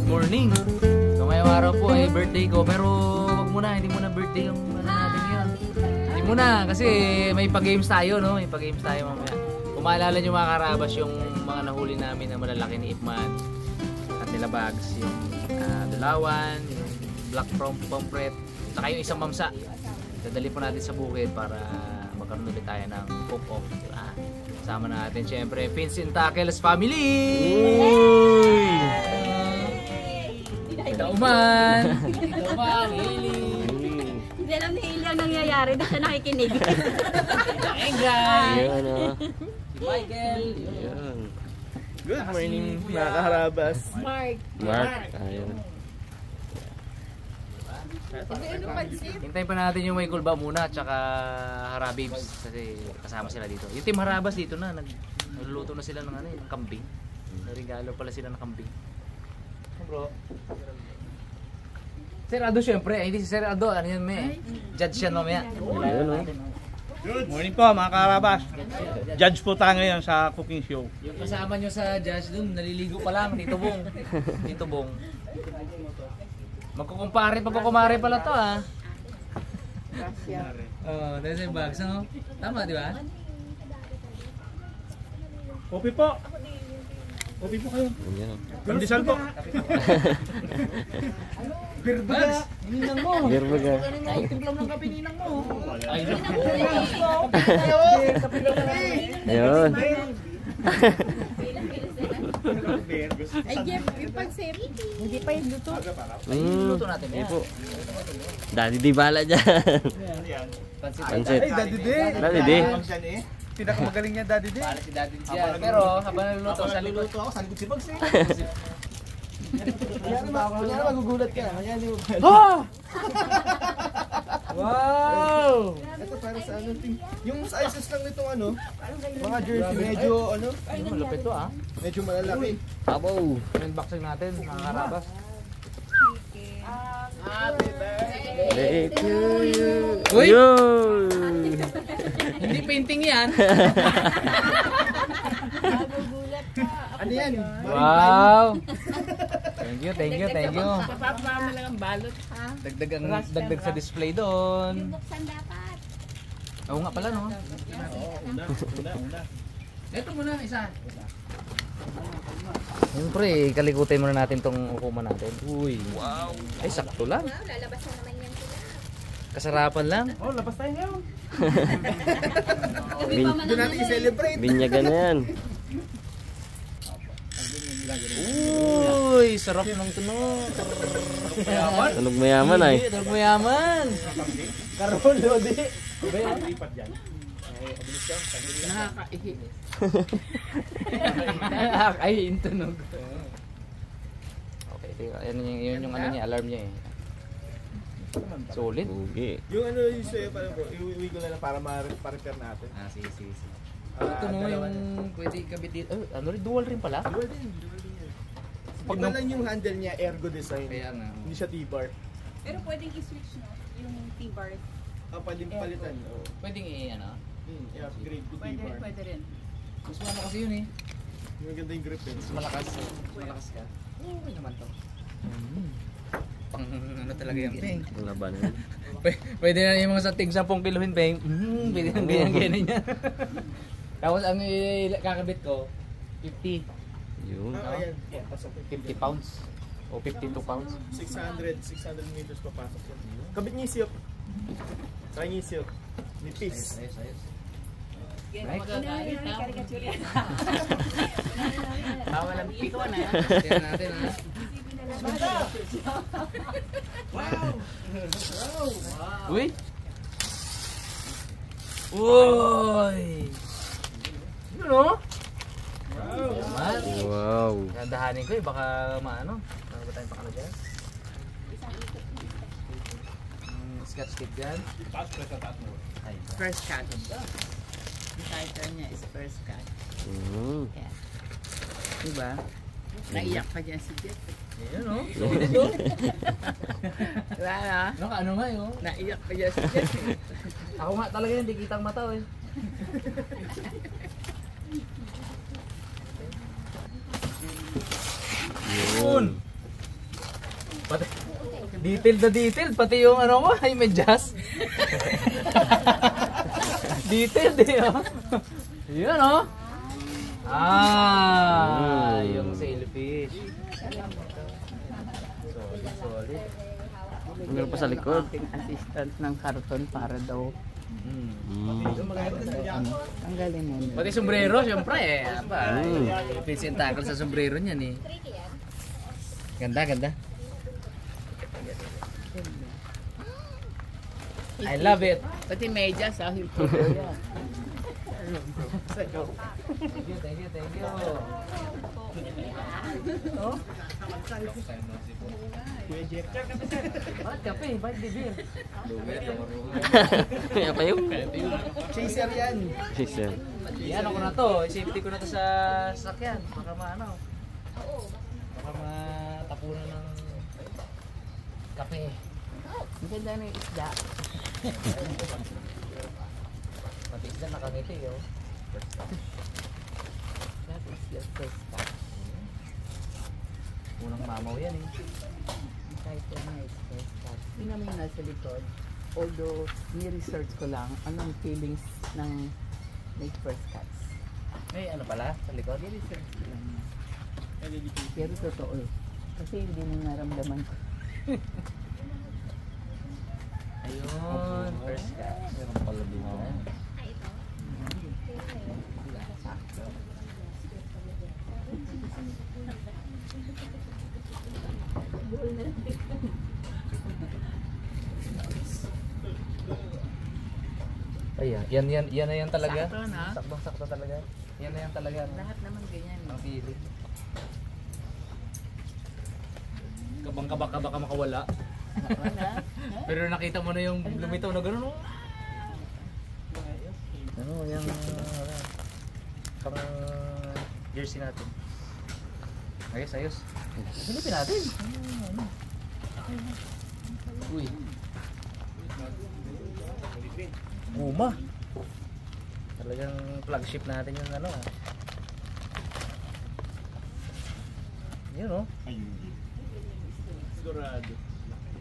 morning. So ngayong araw po ay birthday ko, pero wag muna, hindi muna birthday yung ano natin yun. Hindi muna, kasi may pa-games tayo, no? May pa-games tayo mamaya. Kung maalala nyo mga karabas, yung mga nahuli namin na malalaki ni Ipman at nila bags, yung dalawan, yung black pomfret, saka yung isang mamsa. Dadali po natin sa bukid para magkaroon ulit tayo ng cook-off, diba? Kasama natin syempre Vincent Tackles family! Dauman! Dauman, Hailey! Hindi alam ni Hailey ang nangyayari, di siya nakikinig. Engay! Si Michael! Good morning mga kaharabas! Mark! Ayun. Hintayin pa natin yung may kulba muna at saka Harabibs kasi kasama sila dito. Yung team Harabas dito na, nagluluto na sila ng ano, ng kambing. Regalo pala sila ng kambing. Bro. Sir Ado syempre, hindi si Sir Ado, ano yan may? Judge yan mamaya. Good morning po mga karabas. Judge po tayo ngayon sa cooking show. Yung kasama nyo sa judge dun, naliligo pa lang, Tito Bong. Tito Bong. Magkukumpare pa kumare pala to ah. Oh, there's yung bags, no? Tama, di ba? Kopi po. Kopi po kayo. Pandesal po. Birbaga! Ninang mo! Birbaga. Ay, timplam ng kape ninang mo! Ay, Ayun. Ay, Jeff, yung pagsip. Hindi pa yung luto. luto natin. Ayun po. Daddy di bala dyan. Pansit. Ay, Daddy D. Daddy D. Pinakamagaling niya Daddy D. Para si Daddy siya. Pero habang naluluto sa likod. ako, sa likod si Bugs eh. Kunyari magugulat ka. Wow! Ito para sa ano, yung sizes lang nitong ano, mga jersey medyo ano, Malapit to ah. medyo malalaki. Abaw. Unboxing natin, mga karabas. Day to you. Uy! Yun. Hindi painting yan. Ano yan? Wow! Thank you, thank you, thank you. Papapama lang ang balot, ha? Dagdag sa display doon. Buksan dapat. Oo nga pala, no? Ito muna, isa. Siyempre, kalikutin muna natin tong ukuman natin. Uy, wow. Ay, sakto lang. Wow, lalabas na naman yan sila. Kasarapan lang. Oh, labas tayo ngayon. Doon natin i-celebrate. Binyagan na yan. Uy, sarap ng tunog. Tunog mayaman ay. Tunog mayaman. Karol, Lodi. Nakakaihi. Nakakaihi yung tunog. Okay, yun yung ano niya, alarm niya eh. Solid. Ugi. Yung ano yung sa'yo parang bro, iuwi ko na lang para ma-repair natin. Sige. Ito no, yung pwede kabit dito. Ano rin, dual rin pala? Dual din yan. Pag lang yung handle niya, ergo design. Kaya nga. Hindi siya T-bar. Pero pwedeng i-switch, no? Yung T-bar. Pwedeng palitan. Oo. Pwedeng i-ano? I-upgrade to Pwede, T-bar. pwede rin. Mas ano kasi yun eh. Yung ganda yung grip eh. Mas malakas. Malakas ka. Okay naman to. Pang ano talaga yung peng. Ang laban yan. Pwede na yung mga sa tig 10 kilohin peng. Pwede na ganyan niya. Tapos ang kakabit ko, 50. Yun. Ayan. Pasok. 50 pounds. O 52 pounds. 600 meters papasok yan. Kabit niya yung silk. Saka niya yung silk. Nipis. Ayos. Caricature yan. Bawal ang pito na. Tingnan natin ha. Wow! Uy! Uy! Ano? Wow. Nandahanin ko eh, baka maano. Baka ba tayong pakano dyan? Scotch tape yan. First cut. Yung title niya is first cut. Yeah. Diba? Naiyak pa dyan si Jeff. Ayan o. Diba no? Ano nga yun? Naiyak pa dyan si Jeff. Ako nga talaga hindi kitang mata eh. Yun. Pati, detailed na detailed. Pati yung ano mo, ay medyas. Detailed eh, oh. Yun, oh. Yung sailfish. Solid. Meron pa sa likod. Ating assistant ng karton para daw tanggalin mo. Pati sombrero, syempre eh. Pitch and tackle sa sombrero niyan eh. Ganda, ganda. I love it. Pati medyas, Thank you, thank you, thank you. Oh? Bakit kape? Bakit bibir? Kaya pa yung? Chaser yan. Chaser. Yan ako na to. Safety ko na to sa sasakyan. Baka maano. Baka matapunan ng kape. Ang ganda ng isda. Pati isda nakangiti, oh. That is the first catch. Unang mamaw yan eh. Kahit na is first catch. Tingnan mo yung nasa likod. Although, ni-research ko lang anong feelings ng may first catch. Eh, ano pala? Sa likod? Ni-research ko lang. Pero totoo eh. Kasi hindi mo naramdaman ko. Ayun, first catch. Meron pala dito. Ay, yan na yan talaga. Sakto na. Sakto talaga. Yan na yan talaga. Lahat naman ganyan. Ang feeling. Kabang-kaba ka makawala. Pero nakita mo na yung lumitaw na gano'n. Ano, yung pang jersey natin. Ayos. Silipin natin. Uy. Puma. Talagang flagship natin yung ano. Yun, no?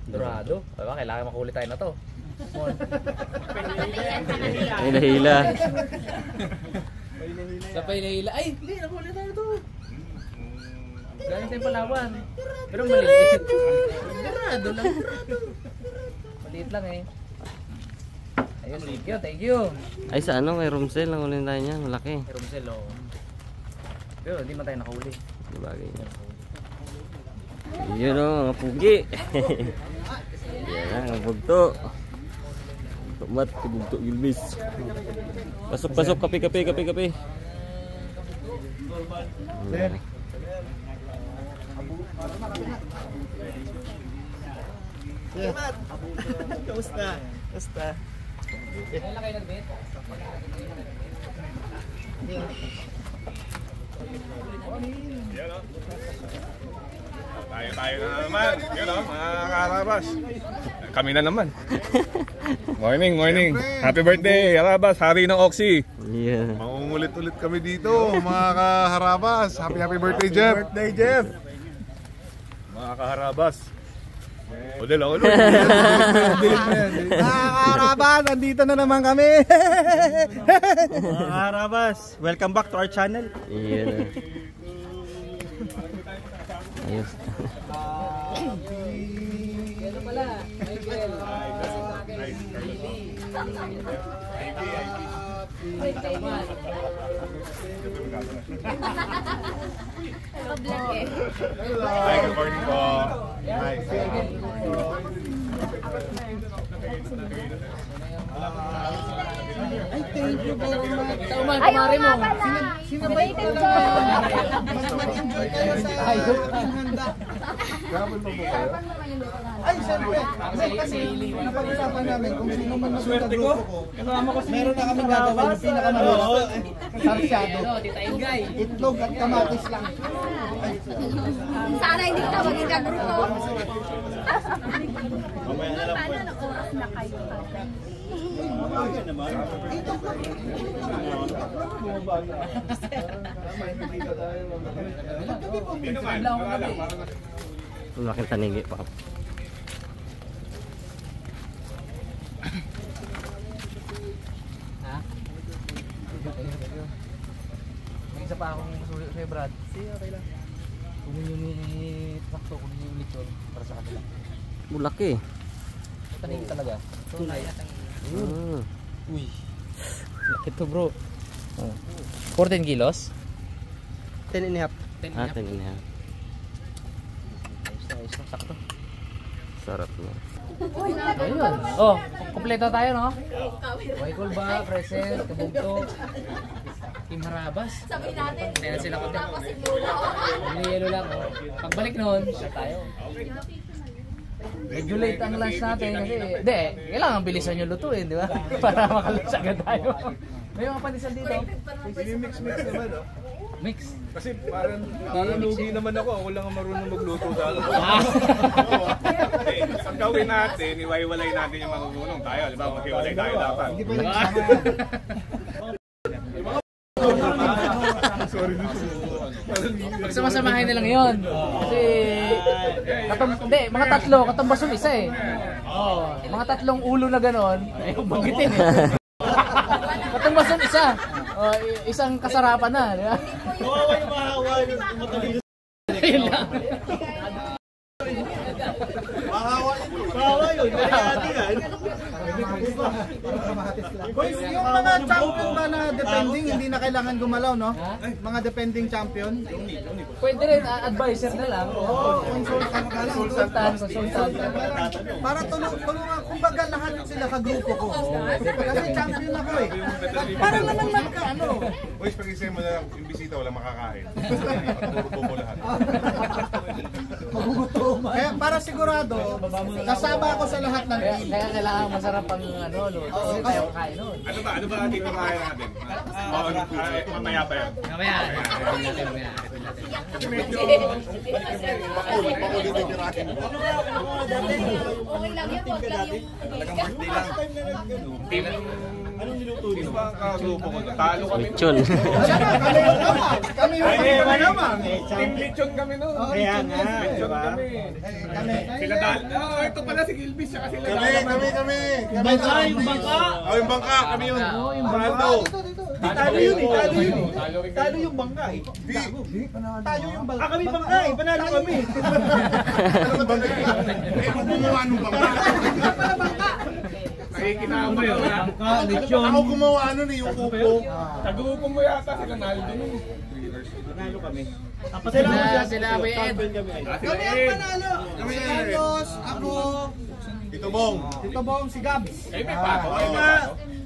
Dorado. Diba? Kailangan makulit tayo na to. Ay, nahila. Sapay na hila. Ay, hindi. Nakulit tayo to. Galing tayong Palawan. Pero maliit. Dorado lang. Maliit lang eh. Ayun, thank you. Ay, sa ano? Kay Romsel. Ang ulit tayo niyan. Malaki. Pero Marcelo. Pero hindi man tayo nakahuli. Di bagay. Yun o, mga pugi. Yan na, mga bugto. Tumat, bugto gilbis. Pasok, kape. Yan. Kamusta? Kailan kayo nag-bet? Tayo na naman. Yun o, mga Karabas. Kami na naman. Morning. Happy birthday, Karabas. Hari ng Oxy. Yeah. Mangungulit-ulit kami dito, mga kaharabas. Happy birthday, Jeff. Birthday, Jeff. Mga Kaharabas. Udel ako. Karabas, nandito na naman kami. Mga Karabas, welcome back to our channel. Yeah. Ayos. Ano pala? Michael. Hi, good morning po. Ay, thank you very much. Tauman, kumari mo. Belated ko! Mag-enjoy kayo sa handa. Ay, siyempre. Si Ili. Napag-usapan namin kung sino man sa grupo ko. Meron na kami gagawin yung pinaka-malas. Sarsyado. Tita Ingay. Itlog at kamatis lang. Sana hindi ka maging kagrupo. Paano na oras na kayo? Malaking tanigi pa. Ha? May isa pa akong masulit sa'yo, Brad. Sige, okay lang. Kunin yung trakto, kunin yung lechon para sa kanila. Bulaki. Tanigi talaga. Tunay. Uy. Laki to, bro. 14 kilos? 10 and a half. 10 Ah, tingin niya. Ayos na, sakto. Sarap na. Ayun. Oh, kompleto tayo, no? Waikol ba, present, kabugto, Team Harabas. Sabihin natin. Kaya na sila kundi. Tapos siguro. Yelo lang. Oh. Pagbalik noon, siya tayo. Medyo late ang lunch natin kasi, hindi, kailangan bilisan yung lutuin, di ba? Para makalunch agad tayo. May mga pandesal dito. Mix naman, oh. Mix. Kasi parang lugi naman ako. Ako lang ang marunong magluto sa akin. Ang gawin natin, iwaiwalay natin yung marunong tayo. Di ba? Maghiwalay tayo dapat. Magsamasamahin na lang yun. Kasi, hindi, mga tatlo, katumbas yung isa eh. Oh, mga tatlong ulo na ganon, ayaw banggitin eh. Katumbas yung isa. Oh, isang kasarapan na, di ba? Kawawa yung mahawa yung matuloy. Ayun lang. Kawawa yun. Boys, yung mga champion ba na defending, hindi na kailangan gumalaw, no? Mga defending champion. Pwede rin, advisor na lang. Consultant. Para tulungan, kumbaga lahat sila kagrupo ko. Kasi champion ako eh. Para naman magkaano. Boys, pag-isay mo na lang, yung bisita wala makakain. Pagturupo mo lahat. Kaya para sigurado, kasama ako sa lahat ng team. Kaya kailangan masarap ang ano, kasi tayo kain nun. Ano ba ang tinakain natin? Mamaya pa yan. Mamaya. Okay lang yun, huwag lang yung... Anong niluto niyo? Ano ba ang kagrupo ko? Talo kami. Lechon. Kami yung naman. Team lechon kami no. Kaya nga. Lechon kami. Sila dahil. Oh, ito pala si Gilbis. Saka sila dahil. Kami. Yung bangka. Yung bangka, kami yun. Yung bangka. Talo yun eh. Talo yung bangka eh. Tayo yung bangka. Kami bangka eh. Panalo kami. Ano ba bangka? Eh, kung gumawa ng bangka. Nakikinama yun. Ako gumawa nun eh, yung upo. Tag-uupo mo yata sila Naldo nun. Panalo kami. Sila Abe Ed. Kami ang panalo. Si Carlos, ako, Tito Bong. Tito Bong, si Gabs. Ay, may pato.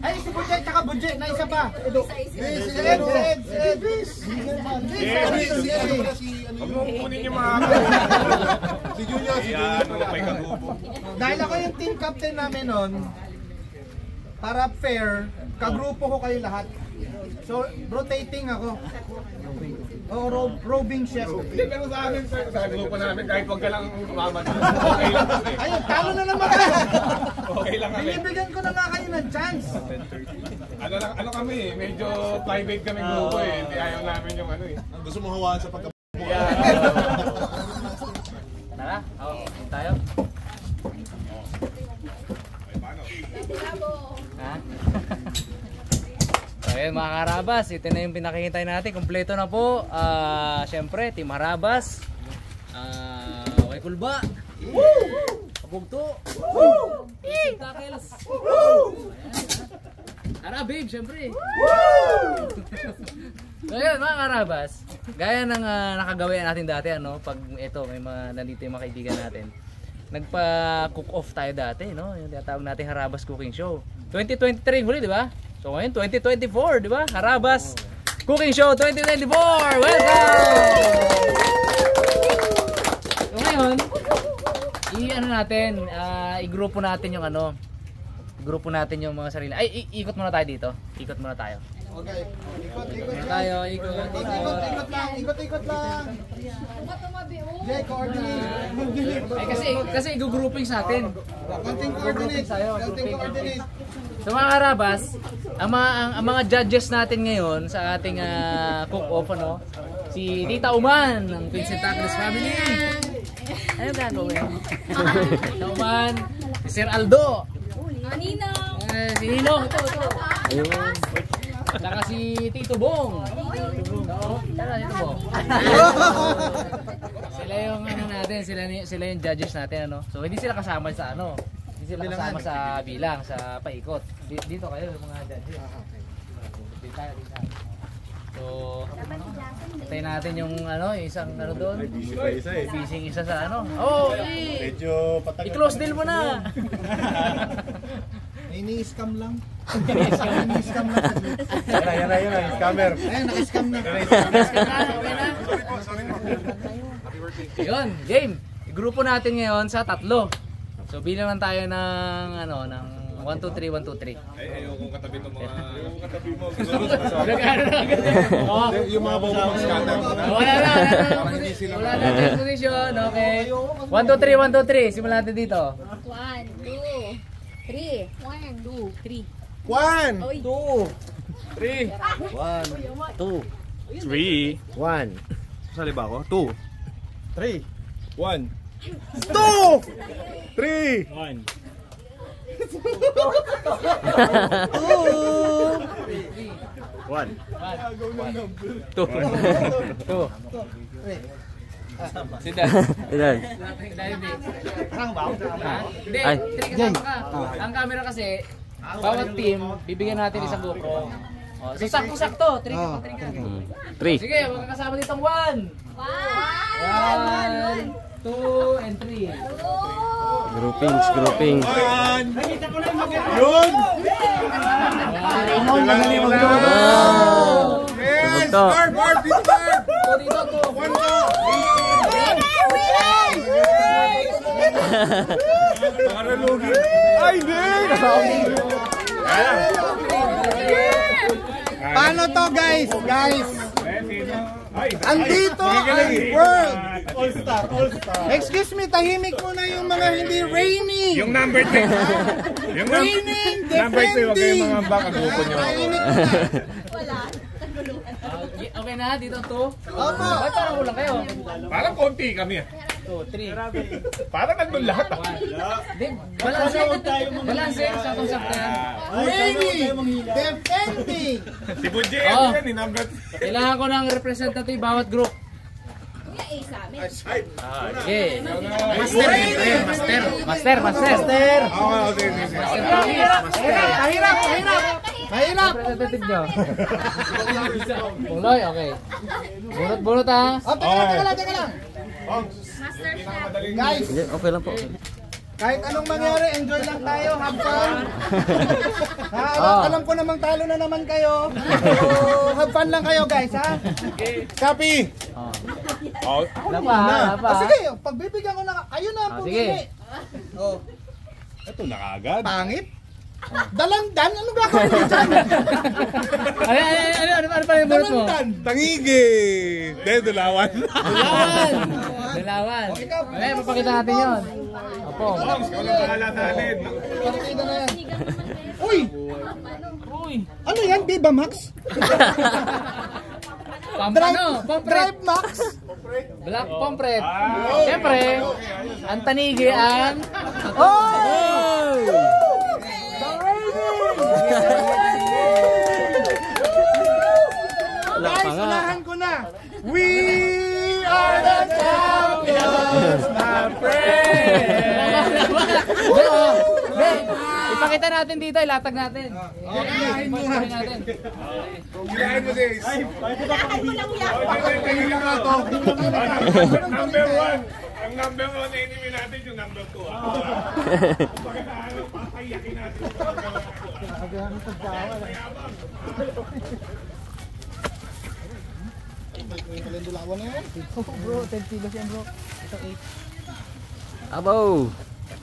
Ay, si Budget, tsaka Budget, na isa pa. Si Ed. Huwag mo kunin yung mga Si Junior, yan, may kagrupo. Dahil ako yung team captain namin nun, para fair, kagrupo ko kayo lahat. So, rotating ako. Roving chef. Hindi, pero sa amin, sa grupo namin, kahit huwag ka lang umama na. Okay lang kami. Ayun, talo na naman kayo. Okay lang kami. Binibigyan ko na nga kayo ng chance. Ano kami, medyo private kami grupo eh. Hindi ayaw namin yung ano eh. Gusto mo hawaan sa pagka... Tara, tayo. Ha? So ayun mga Harabas, ito na yung pinakikita natin. Kompleto na po. Siyempre, Team Harabas. Waikulba. Kabugto. Tackles. Babe, siyempre. So ayun mga Harabas, gaya ng nakagawian natin dati, ano, pag ito, may mga nandito yung mga kaibigan natin. Nagpa-cook off tayo dati, no? Yung tinatawag natin Harabas Cooking Show. 2023 huli, di ba? So ngayon 2024, di ba? Harabas Cooking Show 2024. Welcome. So ngayon, i-grupo natin yung ano, grupo natin yung mga sarili. Ay, ikot muna tayo dito. Ikot muna tayo. Okay. Ikot Tayo. Ikot lang. Jay, coordinate. Kasi i-grouping sa atin. Konting coordinate. So mga Harabas, ang mga judges natin ngayon sa ating cook-off, ano, si Tita Uman ng Vincent Tacles Family. Ano gagawin? Naman, si Sir Aldo. Ninong! Si Ninong, ito. Ayun. Saka si Tito Bong. Tara, Tito Bong. Sila yung ano natin, sila yung judges natin, ano. So hindi sila kasama sa ano. Hindi sila kasama sa bilang, sa paikot. Dito kayo mga judges. Dito tayo. So, tayo natin yung ano, yung isang ano doon. Busy pa isa eh. Busy isa sa ano. Oh, Medyo patagal. i-close deal mo na. Ini-scam lang. Ini-scam lang. Yan. Scammer. Ayun, naka-scam na. Yun, game. Grupo natin ngayon sa 3. So bilang lang tayo ng ano, ng 1 2 3 1 2 3. Ayokong katabi ng mga... Ayokong katabi mo. Yung mga bobo ng scatter. Wala na. Wala na sa position. Okay. 1 2 3 1 2 3. Simulan natin dito. 1, 2, 3. 1, 2, 3. 1, 2, 1, 3. 2, 3. 1. Sali ba ako? 2, 3, 1, 2, 3, 1. Si Dan. Ilan? Hindi, Ay. 3 kasama ka. Ang camera kasi, bawat team, bibigyan natin isang GoPro. Oh, so sakto-sakto, 3 ka. 3. Sige, huwag ka kasama ditong 1. 1, 2, and 3. Groupings. Yun! Yes! Guard! Dito guard! Dito, 1 ka! Para lugi. Ay, hindi! Paano to, guys? Andito ang world. All-star. Excuse me, tahimik muna yung mga hindi reigning. Yung number 10. Yung Reigning, number 2, wag kayong defending. mga baka grupo nyo. Tahimik muna. Okay na, dito 2. Opo. Ba't parang kulang kayo? Parang konti kami. 2, 3. Parang nandun lahat. Balance, sakto-sakto yan. Reigning, defending. Si Budje, Oh. yan, ni number... Kailangan ko ng representative bawat group. Okay. Master. Mahirap. Representative nyo. Buloy, okay. Bunot ha. Oh, teka lang. Guys, Okay lang po. kahit anong mangyari, enjoy lang tayo, have fun. Alam ko namang talo na naman kayo. So, have fun lang kayo, guys, ha? Copy! Wala pa. Sige, pagbibigyan ko na, kayo na ang Sige. pumili. Oh, Ito na kaagad. pangit. Dalandan, ano gagawin mo dyan? Ano pa yung bunot mo? Tangigi! Dulawan. Dalawan. Okay, papakita natin yun. Opo. Walang bahala sa alin. Partida na yan. Uy! Ano yan, Viva Max? Pompret. Drive Max? Black Pompret. Siyempre, ang tanigi ang... Guys, unahan ko na. We are the champions, my friend. Ipakita natin dito, ilatag natin. Unahin mo nga. Kailangan mo guys. Number 1. Ang number 1 enemy natin yung number 2. Pakayakin natin. Dulawan na yan. Bro, 10 kilos yan bro. Ito 8. Abaw!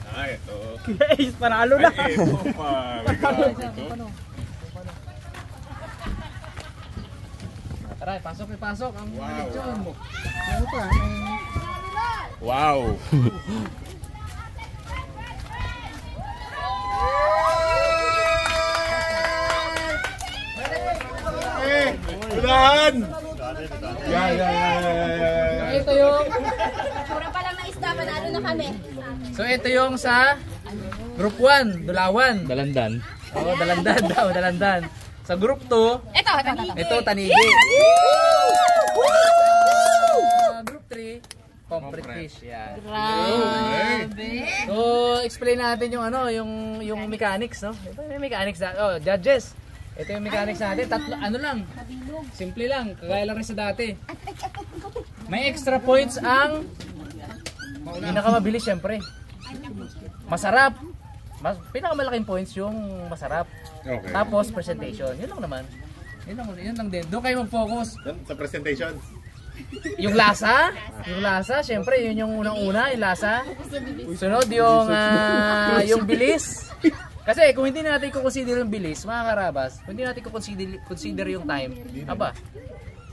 Ito. Guys, panalo na. Tara, pasok. Ang lechon. Ano pa? Wow. Unahan! Yeah. Ito yung... Pura pa lang na isda pa na kami. So ito yung sa Group 1, Dulawan. Dalandan. Oo, Dalandan daw, Dalandan. Sa Group 2, ito Tanigi. Sa Group 3, Complete Fish. Yan. Grabe. So, explain natin yung ano, yung mechanics, no? Ito yung mechanics na, oh, judges. Ito yung mechanics natin. Tatlo, ano lang, simple lang, kagaya lang rin sa dati. May extra points ang pinakamabilis syempre. Masarap. Pinakamalaking points yung masarap. Okay. Tapos presentation. Yun lang naman. Yun lang din. Doon kayo mag-focus. Sa presentation. Yung lasa, syempre yun yung unang-una, yung lasa. Sunod yung bilis. Kasi kung hindi natin i-consider yung bilis, mga karabas, kung hindi natin i-consider yung time, aba,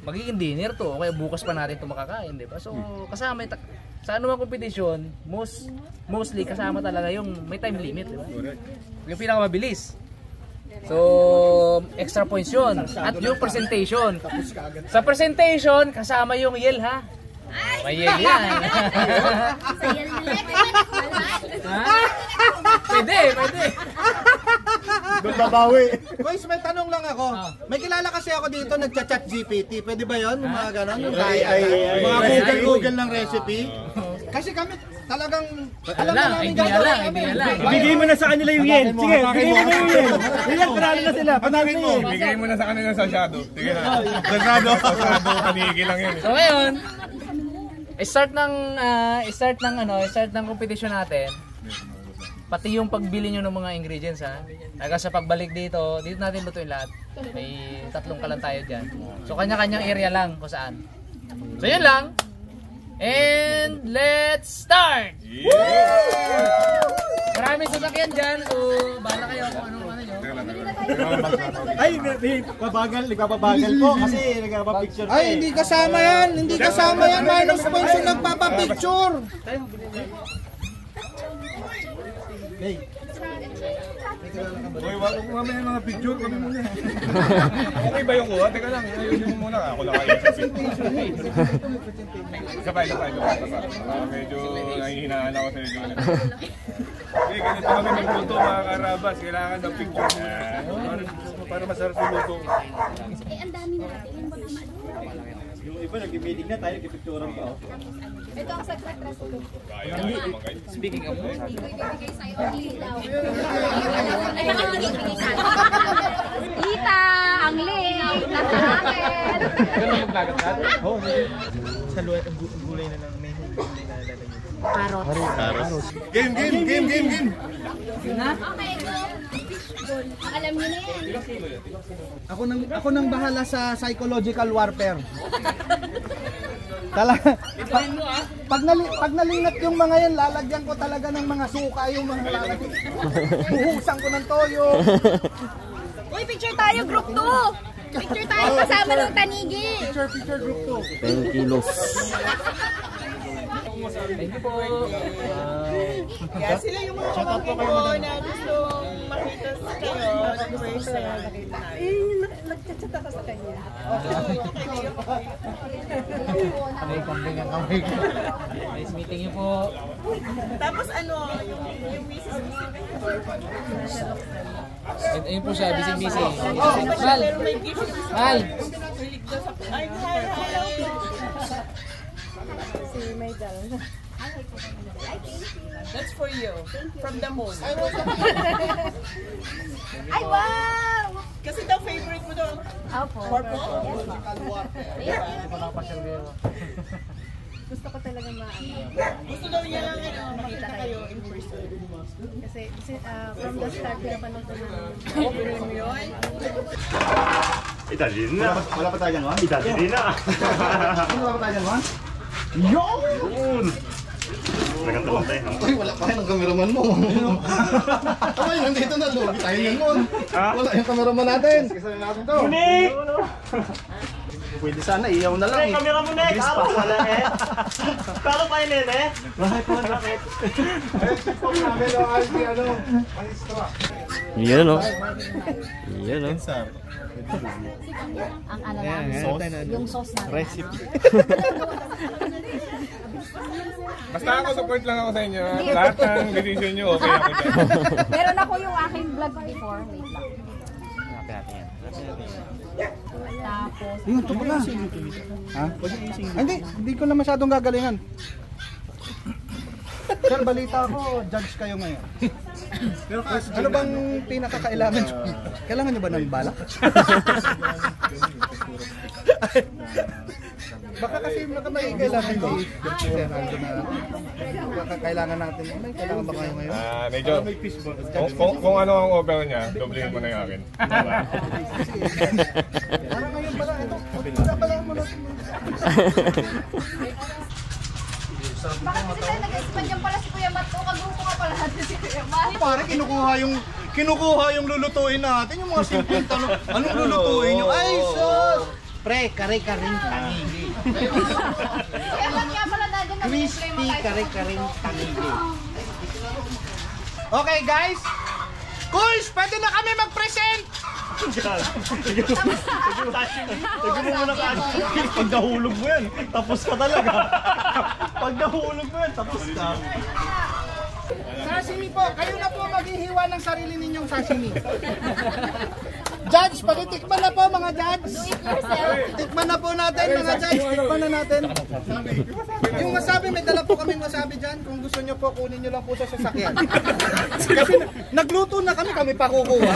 magiging dinner to, o kaya bukas pa natin ito makakain, di ba? So, kasama sa anumang kompetisyon, mostly kasama talaga yung may time limit, di ba? Yung pinakamabilis. So, extra points yun. At yung presentation. Sa presentation, kasama yung yell, ha? May yell yan. Sa yel nila. Ha? Pwede. Doon babawi. Guys, may tanong lang ako. May kilala kasi ako dito nagcha-chat GPT. Pwede ba 'yon? Yung mga ganon, yung mga Google ng recipe. Kasi kami talagang alam na namin Idea lang. Ibigay mo na sa kanila yung yen. Sige, bigay mo na yung yen. Yan, panalo na sila. Panalo na yen. Bigay mo na sa kanila sa shadow. Sige na. Sa shadow, Tanigi lang yun. So ngayon, start ng competition natin. Pati yung pagbili nyo ng mga ingredients, ha. Hanggang sa pagbalik dito natin lutuin lahat. May 3 kalan tayo dyan. So kanya-kanyang area lang kung saan. So yun lang. And let's start! Maraming sasakyan dyan. So bahala kayo kung ano nyo. Ay, nagpapabagal po kasi nagpapapicture. Ay, hindi kasama yan. Hindi kasama yan. Minus points yung nagpapapicture. Hey. Uy, wag mo mamaya yung mga picture kami muna. Okay ba yung kuha? Teka lang, ayusin mo muna. Ako lang kayo sa picture. Sabay. Medyo nahihinaan ako sa inyo. Okay, ganito kami magluto mga karabas. Kailangan ng picture muna. Para masarap yung luto. Ang dami natin. Yung iba nag-meeting na tayo, nag-picturean pa. Ito ang secret recipe. Speaking of which, Ibigay sa'yo ang lilaw. Ay, nakakibigay sa'yo. Tita, ang lilaw. Nasa akin. ganun maglagat natin. Sa luwet, ang gulay na lang. May gulay na lalagay. Carrots. Game! Okay, go. Alam niyo na yan. Ako nang bahala sa psychological warfare. Pag nalingat yung mga yan, lalagyan ko talaga ng mga suka yung mga lalagyan. Buhusan ko ng toyo. Uy, picture tayo, group 2. Picture tayo kasama ng Tanigi. Picture group 2. 10 kilos. Thank you po. Kaya sila yung mga kamangkin ko na gusto makita sa kayo. Nag-chat ako sa kanya. Kamay. Nice meeting you po. Tapos ano, yung misis mo. Ayun po siya, busy. Pero may gift. Mal! Ay, hi. That's for you. From the moon. Ay, wow! Kasi daw favorite mo daw. Opo. Purple? Gusto ko talaga maano. Gusto daw niya lang makita kayo in person. Kasi from the start, pinapanood ko na. Pinuin mo yun? Wala pa tayo dyan, Juan? Wala pa tayo dyan, Juan? Yun! Ay, wala pa rin ang cameraman mo. Ay, nandito na, lugi tayo yan mo. Wala yung cameraman natin. Kasi natin to. Pwede sana, iyaw na lang. Kamera mo na, ako wala eh. Pero pa yun eh. Bakit? Yan o. Yan o. Ang ano lang, yung sauce natin. Recipe. Basta ako, support lang ako sa inyo. Lahat ng decision nyo, okay ako dyan. Meron ako yung aking vlog before. Wait lang. Tapos, Yun, ito pala. Ha? Hindi ko na masyadong gagalingan. Sir, balita ko, judge kayo ngayon. Ano bang pinakakailangan nyo? Kailangan nyo ba ng balak? Baka kasi may kailangan ko. Sir, Aldo na baka kailangan natin. May kailangan ba kayo ngayon? Medyo, kung ano ang offer niya, doblehin mo na yung akin. Para ngayon pala, ito. Pala mo natin. bakit kasi tayo nag-expand yan pala si Kuya Matt? O, kagrupo ka pala natin si Kuya Matt. Pare, kinukuha yung lulutuin natin, yung mga simpleng tanong. Anong lulutuin nyo? Ay, sus! Pre, kare-karing tangigi. Kuya Matt nga pala natin Crispy kare-karing tangigi. Okay, guys. Kuys, pwede na kami mag-present! Sige mo muna kasi. Pag nahulog mo yan, tapos ka talaga. Pag nahulog mo yan, tapos ka. Sashimi po, kayo na po maghihiwa ng sarili ninyong sashimi. Judge, pakitikman na po mga judge. Tikman na po natin mga judge, tikman na natin. Yung wasabi, may dala po kaming wasabi dyan. Kung gusto nyo po, kunin nyo lang po sa sasakyan. Kasi nagluto na kami pa kukuha.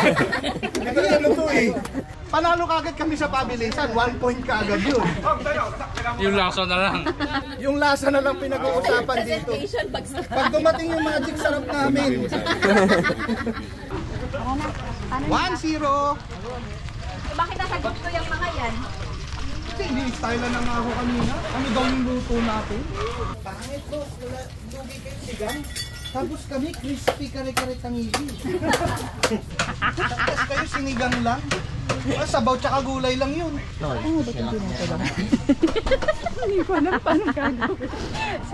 Ito na luto eh. Panalo kagad kami sa pabilisan, 1 point kaagad yun. Yung lasa na lang. Yung lasa na lang pinag-uusapan dito. Pag dumating yung magic sarap namin. 1-0. Bakit nasa gusto yung mga yan? Kasi ini-style na nga ako kanina. Ano daw yung luto natin? Pangit po, lugi kayo sigang. Tapos kami, crispy kare-kare tangigi. Tapos kayo sinigang lang. Sabaw tsaka gulay lang yun.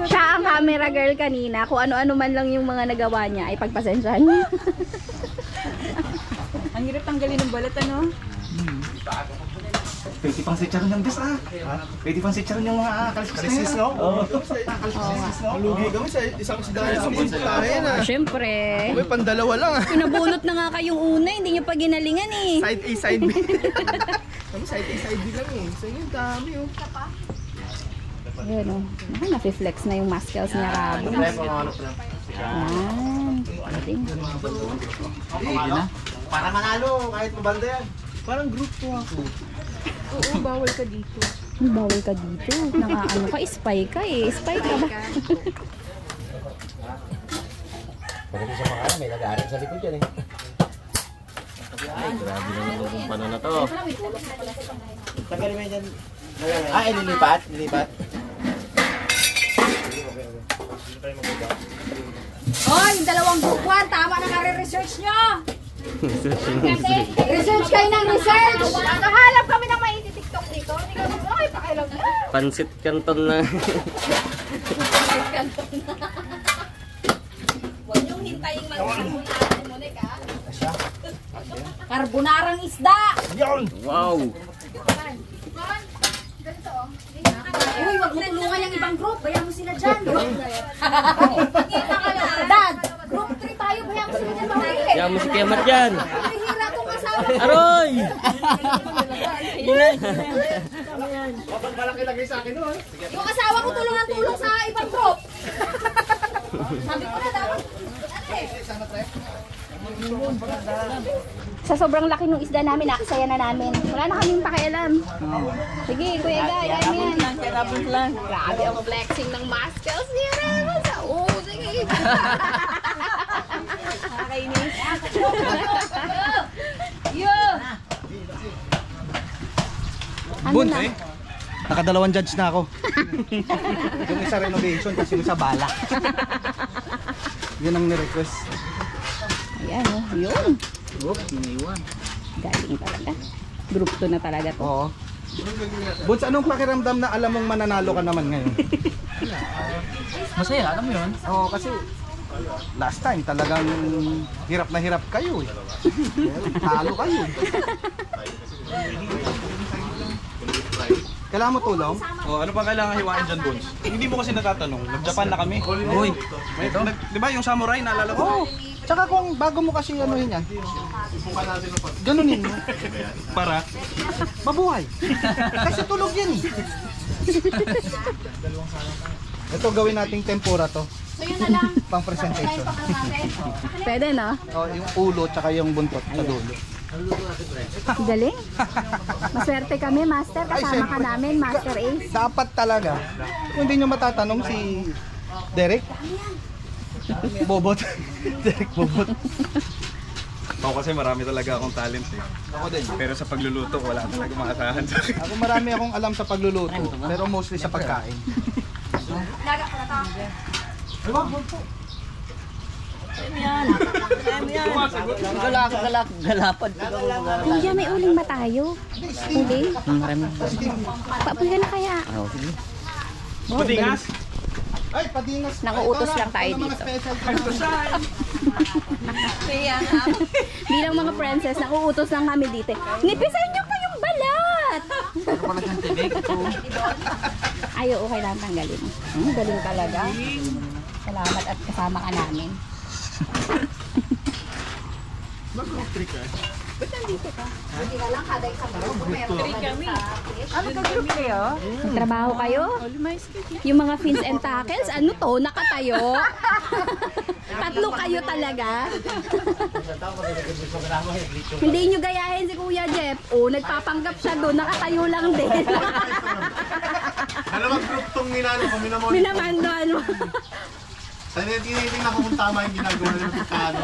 Siya ang camera girl kanina. Kung ano-ano man lang yung mga nagawa niya, ay pagpasensyahan niya. Ang hirap tanggalin ng balat, ano? Pwede pang sitsaron yung bis Pwede pang sitsaron yung mga kalisis, no? Oo. Kalisis, no? Lugi kami sa isang sidaya sa pintahin ah. Siyempre. May pandalawa lang ah. Pinabunot na nga kayong una, hindi niyo pa ginalingan eh. Side A, side B. Kami side A, side B lang eh. Sa inyo, dami oh. Ayan o. Naku, nafi-flex na yung muscles niya, Rabo. Yan. Para manalo, kahit mabanda yan. Parang group to ako. Oo, bawal ka dito. Bawal ka dito. Nakaano ka, spy ka eh. Spy ka ba? Pagdating sa makanan, may nag-aaral sa likod yan eh. Ay, grabe naman yung paano na to. Tagalin mo yan. Ililipat? Ililipat? Hoy, yung dalawang group 1, tama na nare-research nyo! Research kayo ng research! Nakahalap kami ng maiti-tiktok dito. Hindi ka gusto, ay pakialam na. Pansit Canton na. Pansit Canton na. Huwag niyong hintayin mag-carbonara, Monik ha? Carbonarang isda! Wow! Ganito oh. Uy, wag mo tulungan yung ibang group. Bayaan mo sila dyan. Dad, group 3 tayo. Bayaan mo sila dyan. Kaya mo si Kemat dyan. Hihira itong asawa. Aroy! Malaki lagay sa akin doon. Yung asawa ko tulungan-tulong sa ibang group. Sabi ko na dapat. Sa sobrang laki ng isda namin, nakasaya na namin. Wala na kaming pakialam. Sige, Kuya Guy, yan yan. Grabe ang flexing ng muscles niya. Oo, sige. Nakakainis. Yo! Bun, eh. Nakadalawang judge na ako. Yung isa renovation, kasi yung isa bala. Yun ang nirequest. Ayan o, yun. Oops, iniwan. Galing talaga. Group 2 na talaga to. Oo. Buns, anong pakiramdam na alam mong mananalo ka naman ngayon? Masaya, alam mo yun? Oo, kasi last time talagang hirap na hirap kayo eh. Talo kayo. Kailangan mo tulong? Oh, ano pa kailangan hiwain dyan, Bones? Hindi mo kasi natatanong. Nag-Japan na kami. Uy, di ba yung samurai, naalala ko? Oo. Tsaka kung bago mo kasi anuhin yan, ganunin mo. Para? Mabuhay. Kasi tulog yan eh. Ito gawin nating tempura to. So yun na lang. Pang presentation. Pwede, no? Oh, yung ulo tsaka yung buntot sa dulo. Galing. Maswerte kami, Master. Kasama ka namin, Master Ace. Dapat talaga. Kung hindi nyo matatanong si Derek. Bobot. Derek Bobot. Ako kasi marami talaga akong talent eh. Ako din. Pero sa pagluluto, wala talaga maasahan sa akin. Ako marami akong alam sa pagluluto. Pero mostly sa pagkain. Kuya, may uling ba tayo? Uling? Papunta na kaya? Pudingas? Ay, padingas. Nakuutos lang tayo dito. Bilang mga princess, nakuutos lang kami dito. Nipisan nyo pa yung balat! Ay, oo, kailangan tanggalin. Galing talaga. Salamat at kasama ka namin. Mag-trick ka. Ba't nandito ka? Hindi ka lang kada isang grupo meron kami. Ano ka-group kayo? Trabaho kayo? Yung mga fins and tackles, ano to? Nakatayo? Tatlo kayo talaga? Hindi nyo gayahin si Kuya Jeff. Oh, nagpapanggap siya doon. Nakatayo lang din. Ano mag-group tong minano? Minamandoan mo. Tinitingnan ko kung tama yung ginagawa ng pagkano.